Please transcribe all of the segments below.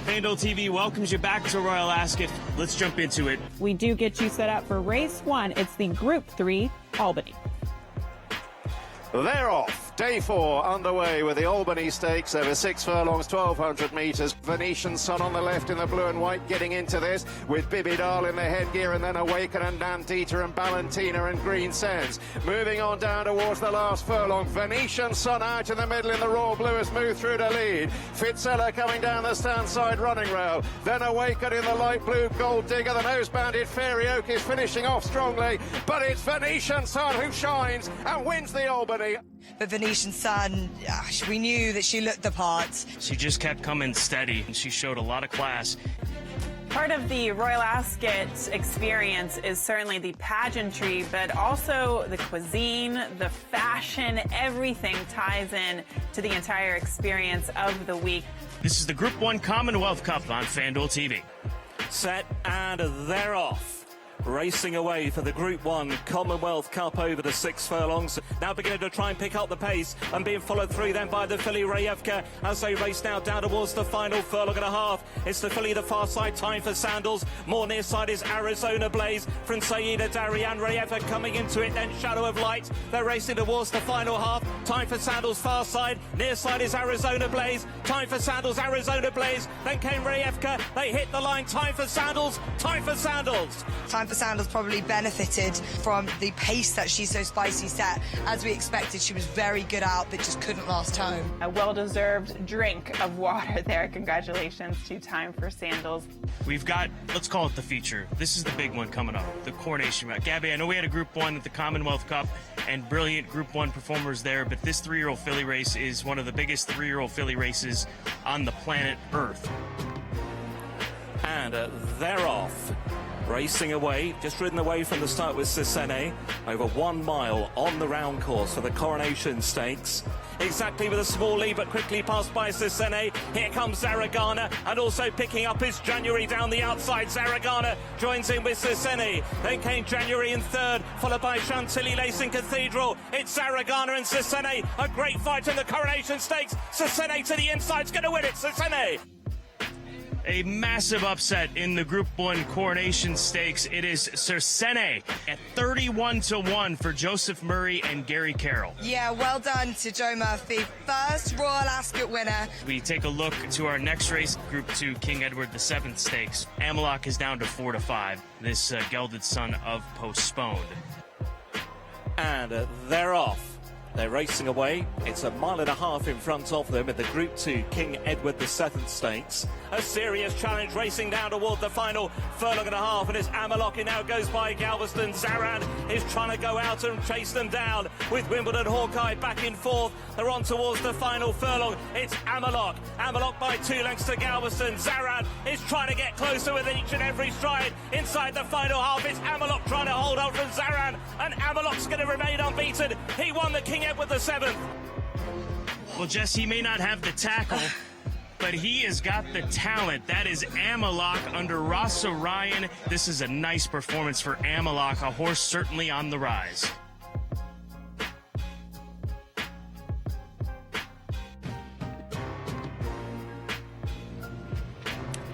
FanDuel TV welcomes you back to Royal Ascot. Let's jump into it. We do get you set up for race 1. It's the Group 3 Albany. They're off. Day 4 underway with the Albany Stakes over 6 furlongs, 1,200 metres. Venetian Sun on the left in the blue and white getting into this with Bibi Dahl in the headgear, and then Awaken and Nandita and Valentina and Green Sands. Moving on down towards the last furlong. Venetian Sun out in the middle in the royal blue has moved through to lead. Fitzella coming down the stand side running rail. Then Awaken in the light blue Gold Digger. The nose-banded Fairy Oak is finishing off strongly, but it's Venetian Sun who shines and wins the Albany. But Venetian Sun, we knew that she looked the part. She just kept coming steady, and she showed a lot of class. Part of the Royal Ascot experience is certainly the pageantry, but also the cuisine, the fashion, everything ties in to the entire experience of the week. This is the Group 1 Commonwealth Cup on FanDuel TV. Set, and they're off. Racing away for the Group 1 Commonwealth Cup over the 6 furlongs. Now beginning to try and pick up the pace and being followed through then by the filly Rayevka as they race now down towards the final furlong and a half. It's the filly the far side, Time for Sandals. More near side is Arizona Blaze from Saida Darian. Rayevka coming into it, then Shadow of Light. They're racing towards the final half. Time for Sandals far side. Near side is Arizona Blaze. Time for Sandals, Arizona Blaze. Then came Rayevka. They hit the line. Time for Sandals. Time for Sandals. Time for Sandals probably benefited from the pace that she so spicy set. As we expected, she was very good out, but just couldn't last home. A well-deserved drink of water there. Congratulations to Time for Sandals. We've got, let's call it the feature. This is the big one coming up, the coronation route. Gabby, I know we had a Group 1 at the Commonwealth Cup and brilliant Group 1 performers there, but this 3-year-old filly race is one of the biggest 3-year-old filly races on the planet Earth. And they're off. Racing away, just ridden away from the start with Cercene, over 1 mile on the round course for the Coronation Stakes. Exactly with a small lead, but quickly passed by Cercene. Here comes Zaragana, and also picking up is January down the outside. Zaragana joins in with Cercene. Then came January in third, followed by Chantilly Lacing Cathedral. It's Zaragana and Cercene. A great fight in the Coronation Stakes. Cercene to the inside's going to win it. Cercene. A massive upset in the Group 1 Coronation Stakes. It is Cercene at 31-1 for Joseph Murray and Gary Carroll. Yeah, well done to Joe Murphy. First Royal Ascot winner. We take a look to our next race, Group 2 King Edward VII Stakes. Amiloc is down to 4-5. This gelded son of Postponed. And they're off. They're racing away. It's 1.5 miles in front of them in the Group 2 King Edward VII Stakes. A serious challenge racing down toward the final furlong and a half, and it's Amiloc. It now goes by Galveston. Zaran is trying to go out and chase them down with Wimbledon Hawkeye back in fourth. They're on towards the final furlong. It's Amiloc. Amiloc by 2 lengths to Galveston. Zaran is trying to get closer with each and every stride inside the final half. It's Amiloc trying to hold on from Zaran, and Amaloc's going to remain unbeaten. He won the King Edward VII. Well, Jess, he may not have the tackle, but he has got the talent. That is Amiloc under Ross O'Ryan. This is a nice performance for Amiloc, a horse certainly on the rise.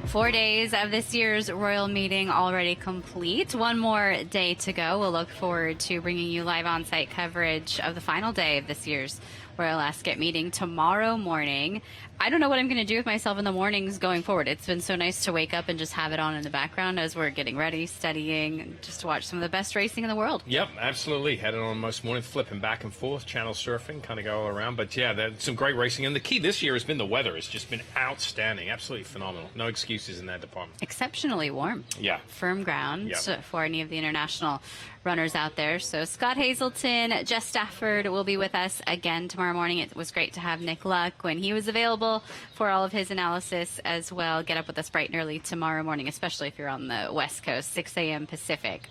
Four days of this year's royal meeting already complete. One more day to go. We'll look forward to bringing you live on-site coverage of the final day of this year's Royal Ascot meeting tomorrow morning. I don't know what I'm going to do with myself in the mornings going forward. It's been so nice to wake up and just have it on in the background as we're getting ready, studying, just to watch some of the best racing in the world. Yep, absolutely. Had it on most mornings, flipping back and forth, channel surfing, kind of go all around. But yeah, there's some great racing. And the key this year has been the weather. It's just been outstanding, absolutely phenomenal. No excuses in that department. Exceptionally warm. Yeah. Firm ground Yep. for any of the international runners out there. So Scott Hazelton, Jess Stafford will be with us again tomorrow morning. It was great to have Nick Luck when he was available for all of his analysis as well. Get up with us bright and early tomorrow morning, especially if you're on the West Coast, 6 a.m. Pacific.